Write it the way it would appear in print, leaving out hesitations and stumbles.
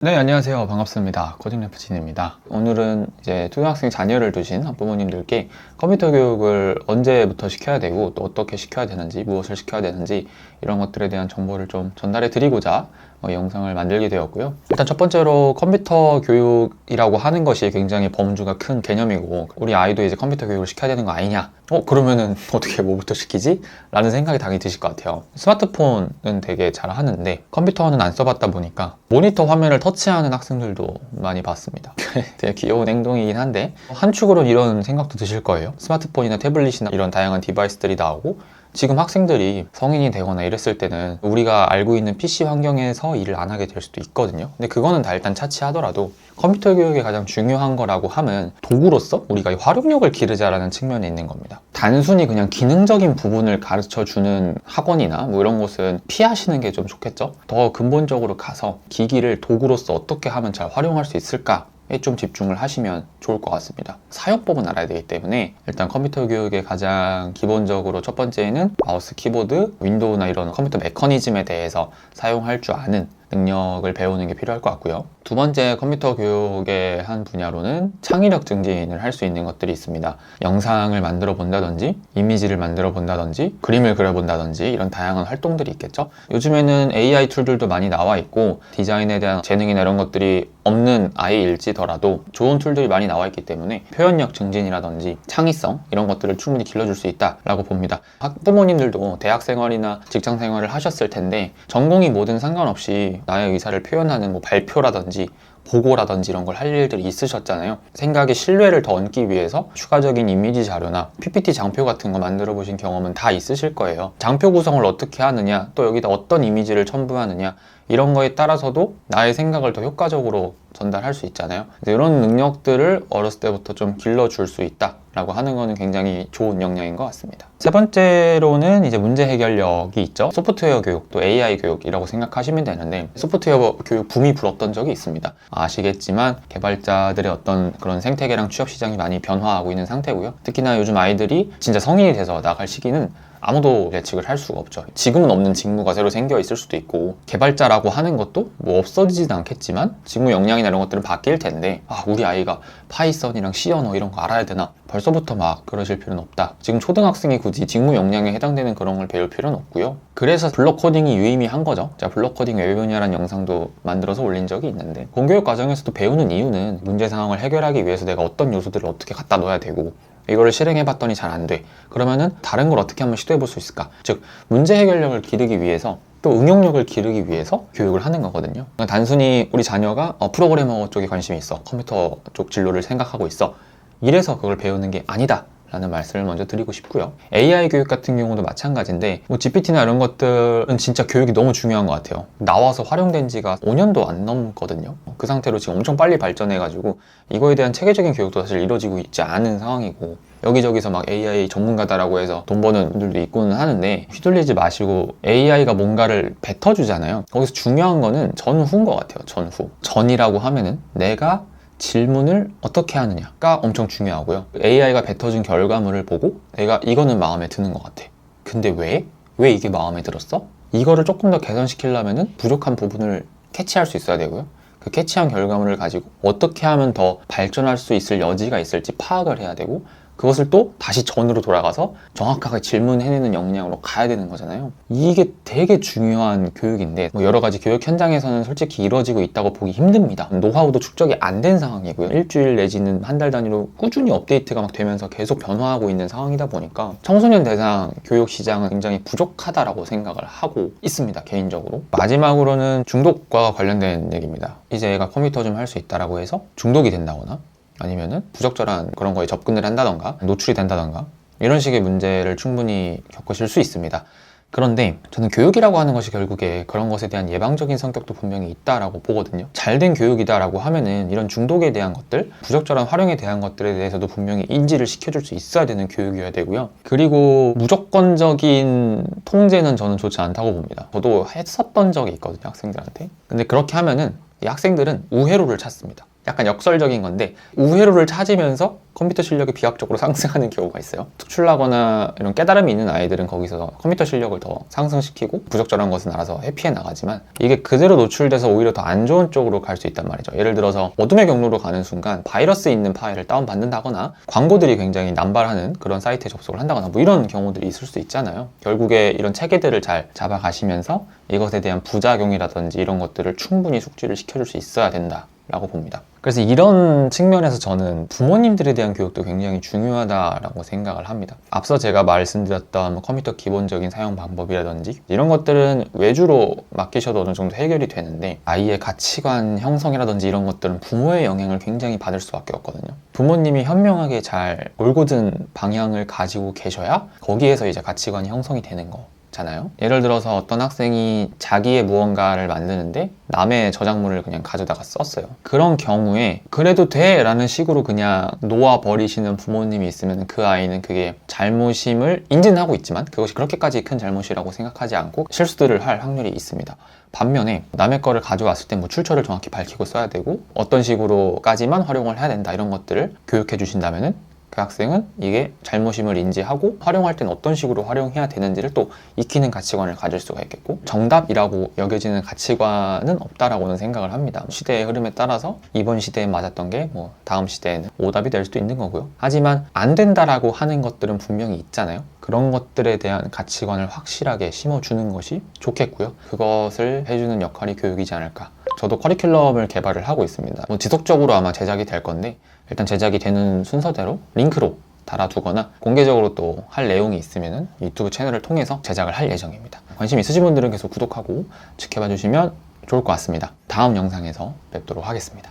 네, 안녕하세요. 반갑습니다. 코딩래프 진입니다. 오늘은 이제 초등학생 자녀를 두신 학부모님들께 컴퓨터 교육을 언제부터 시켜야 되고 또 어떻게 시켜야 되는지, 무엇을 시켜야 되는지 이런 것들에 대한 정보를 좀 전달해 드리고자 영상을 만들게 되었고요. 일단 첫 번째로 컴퓨터 교육이라고 하는 것이 굉장히 범주가 큰 개념이고 우리 아이도 이제 컴퓨터 교육을 시켜야 되는 거 아니냐? 그러면은 어떻게 뭐부터 시키지? 라는 생각이 당연히 드실 것 같아요. 스마트폰은 되게 잘 하는데 컴퓨터는 안 써봤다 보니까 모니터 화면을 터치하는 학생들도 많이 봤습니다. 되게 귀여운 행동이긴 한데 한축으로는 이런 생각도 드실 거예요. 스마트폰이나 태블릿이나 이런 다양한 디바이스들이 나오고 지금 학생들이 성인이 되거나 이랬을 때는 우리가 알고 있는 PC 환경에서 일을 안 하게 될 수도 있거든요. 근데 그거는 다 일단 차치하더라도 컴퓨터 교육의 가장 중요한 거라고 하면 도구로서 우리가 활용력을 기르자라는 측면에 있는 겁니다. 단순히 그냥 기능적인 부분을 가르쳐 주는 학원이나 뭐 이런 곳은 피하시는 게 좀 좋겠죠. 더 근본적으로 가서 기기를 도구로서 어떻게 하면 잘 활용할 수 있을까 좀 집중을 하시면 좋을 것 같습니다. 사용법은 알아야 되기 때문에 일단 컴퓨터 교육의 가장 기본적으로 첫 번째는 마우스, 키보드, 윈도우나 이런 컴퓨터 메커니즘에 대해서 사용할 줄 아는 능력을 배우는 게 필요할 것 같고요. 두 번째 컴퓨터 교육의 한 분야로는 창의력 증진을 할 수 있는 것들이 있습니다. 영상을 만들어 본다든지 이미지를 만들어 본다든지 그림을 그려 본다든지 이런 다양한 활동들이 있겠죠. 요즘에는 AI 툴들도 많이 나와 있고 디자인에 대한 재능이나 이런 것들이 없는 아이일지더라도 좋은 툴들이 많이 나와 있기 때문에 표현력 증진이라든지 창의성 이런 것들을 충분히 길러줄 수 있다라고 봅니다. 학부모님들도 대학 생활이나 직장 생활을 하셨을 텐데 전공이 뭐든 상관없이 나의 의사를 표현하는 뭐 발표라든지 보고라든지 이런 걸 할 일들이 있으셨잖아요. 생각의 신뢰를 더 얻기 위해서 추가적인 이미지 자료나 PPT 장표 같은 거 만들어 보신 경험은 다 있으실 거예요. 장표 구성을 어떻게 하느냐, 또 여기다 어떤 이미지를 첨부하느냐 이런 거에 따라서도 나의 생각을 더 효과적으로 전달할 수 있잖아요. 이런 능력들을 어렸을 때부터 좀 길러줄 수 있다라고 하는 거는 굉장히 좋은 역량인 것 같습니다. 세 번째로는 이제 문제 해결력이 있죠. 소프트웨어 교육, 또 AI 교육이라고 생각하시면 되는데 소프트웨어 교육 붐이 불었던 적이 있습니다. 아시겠지만 개발자들의 어떤 그런 생태계랑 취업 시장이 많이 변화하고 있는 상태고요. 특히나 요즘 아이들이 진짜 성인이 돼서 나갈 시기는 아무도 예측을 할 수가 없죠. 지금은 없는 직무가 새로 생겨 있을 수도 있고 개발자라고 하는 것도 뭐 없어지지는 않겠지만 직무 역량이나 이런 것들은 바뀔 텐데 우리 아이가 파이썬이랑 C 언어 이런 거 알아야 되나? 벌써부터 막 그러실 필요는 없다. 지금 초등학생이 굳이 직무 역량에 해당되는 그런 걸 배울 필요는 없고요. 그래서 블록 코딩이 유의미한 거죠. 제가 블록 코딩 왜 배우냐라는 영상도 만들어서 올린 적이 있는데 공교육 과정에서도 배우는 이유는 문제 상황을 해결하기 위해서 내가 어떤 요소들을 어떻게 갖다 넣어야 되고 이거를 실행해봤더니 잘 안 돼. 그러면은 다른 걸 어떻게 한번 시도해볼 수 있을까? 즉 문제 해결력을 기르기 위해서 또 응용력을 기르기 위해서 교육을 하는 거거든요. 그러니까 단순히 우리 자녀가 프로그래머 쪽에 관심이 있어, 컴퓨터 쪽 진로를 생각하고 있어, 이래서 그걸 배우는 게 아니다 라는 말씀을 먼저 드리고 싶고요. AI 교육 같은 경우도 마찬가지인데 뭐 GPT나 이런 것들은 진짜 교육이 너무 중요한 것 같아요. 나와서 활용된 지가 5년도 안 넘거든요. 그 상태로 지금 엄청 빨리 발전해가지고 이거에 대한 체계적인 교육도 사실 이루어지고 있지 않은 상황이고 여기저기서 막 AI 전문가다라고 해서 돈 버는 분들도 있고는 하는데 휘둘리지 마시고 AI가 뭔가를 뱉어주잖아요. 거기서 중요한 거는 전후인 것 같아요. 전후. 전이라고 하면은 내가 질문을 어떻게 하느냐가 엄청 중요하고요. AI가 뱉어준 결과물을 보고 내가 이거는 마음에 드는 것 같아. 근데 왜? 왜 이게 마음에 들었어? 이거를 조금 더 개선시키려면 부족한 부분을 캐치할 수 있어야 되고요. 그 캐치한 결과물을 가지고 어떻게 하면 더 발전할 수 있을 여지가 있을지 파악을 해야 되고 그것을 또 다시 전으로 돌아가서 정확하게 질문해내는 역량으로 가야 되는 거잖아요. 이게 되게 중요한 교육인데 뭐 여러 가지 교육 현장에서는 솔직히 이루어지고 있다고 보기 힘듭니다. 노하우도 축적이 안 된 상황이고요. 일주일 내지는 한 달 단위로 꾸준히 업데이트가 막 되면서 계속 변화하고 있는 상황이다 보니까 청소년 대상 교육 시장은 굉장히 부족하다라고 생각을 하고 있습니다. 개인적으로. 마지막으로는 중독과 관련된 얘기입니다. 이제 애가 컴퓨터 좀 할 수 있다라고 해서 중독이 된다거나 아니면은 부적절한 그런 거에 접근을 한다던가 노출이 된다던가 이런 식의 문제를 충분히 겪으실 수 있습니다. 그런데 저는 교육이라고 하는 것이 결국에 그런 것에 대한 예방적인 성격도 분명히 있다라고 보거든요. 잘된 교육이다라고 하면은 이런 중독에 대한 것들, 부적절한 활용에 대한 것들에 대해서도 분명히 인지를 시켜줄 수 있어야 되는 교육이어야 되고요. 그리고 무조건적인 통제는 저는 좋지 않다고 봅니다. 저도 했었던 적이 있거든요, 학생들한테. 근데 그렇게 하면은 이 학생들은 우회로를 찾습니다. 약간 역설적인 건데 우회로를 찾으면서 컴퓨터 실력이 비약적으로 상승하는 경우가 있어요. 특출나거나 이런 깨달음이 있는 아이들은 거기서 컴퓨터 실력을 더 상승시키고 부적절한 것은 알아서 회피해 나가지만 이게 그대로 노출돼서 오히려 더 안 좋은 쪽으로 갈 수 있단 말이죠. 예를 들어서 어둠의 경로로 가는 순간 바이러스 있는 파일을 다운받는다거나 광고들이 굉장히 남발하는 그런 사이트에 접속을 한다거나 뭐 이런 경우들이 있을 수 있잖아요. 결국에 이런 체계들을 잘 잡아가시면서 이것에 대한 부작용이라든지 이런 것들을 충분히 숙지를 시켜줄 수 있어야 된다 라고 봅니다. 그래서 이런 측면에서 저는 부모님들에 대한 교육도 굉장히 중요하다라고 생각을 합니다. 앞서 제가 말씀드렸던 컴퓨터 기본적인 사용 방법이라든지 이런 것들은 외주로 맡기셔도 어느 정도 해결이 되는데 아이의 가치관 형성이라든지 이런 것들은 부모의 영향을 굉장히 받을 수밖에 없거든요. 부모님이 현명하게 잘 올곧은 방향을 가지고 계셔야 거기에서 이제 가치관이 형성이 되는 거 잖아요. 예를 들어서 어떤 학생이 자기의 무언가를 만드는데 남의 저작물을 그냥 가져다가 썼어요. 그런 경우에 그래도 돼 라는 식으로 그냥 놓아버리시는 부모님이 있으면 그 아이는 그게 잘못임을 인지는 하고 있지만 그것이 그렇게까지 큰 잘못이라고 생각하지 않고 실수들을 할 확률이 있습니다. 반면에 남의 거를 가져왔을 때 뭐 출처를 정확히 밝히고 써야 되고 어떤 식으로까지만 활용을 해야 된다 이런 것들을 교육해 주신다면은 그 학생은 이게 잘못임을 인지하고 활용할 때는 어떤 식으로 활용해야 되는지를 또 익히는 가치관을 가질 수가 있겠고 정답이라고 여겨지는 가치관은 없다라고는 생각을 합니다. 시대의 흐름에 따라서 이번 시대에 맞았던 게 뭐 다음 시대에는 오답이 될 수도 있는 거고요. 하지만 안 된다라고 하는 것들은 분명히 있잖아요. 그런 것들에 대한 가치관을 확실하게 심어주는 것이 좋겠고요. 그것을 해주는 역할이 교육이지 않을까. 저도 커리큘럼을 개발을 하고 있습니다. 뭐 지속적으로 아마 제작이 될 건데 일단 제작이 되는 순서대로 링크로 달아두거나 공개적으로 또 할 내용이 있으면 유튜브 채널을 통해서 제작을 할 예정입니다. 관심 있으신 분들은 계속 구독하고 지켜봐 주시면 좋을 것 같습니다. 다음 영상에서 뵙도록 하겠습니다.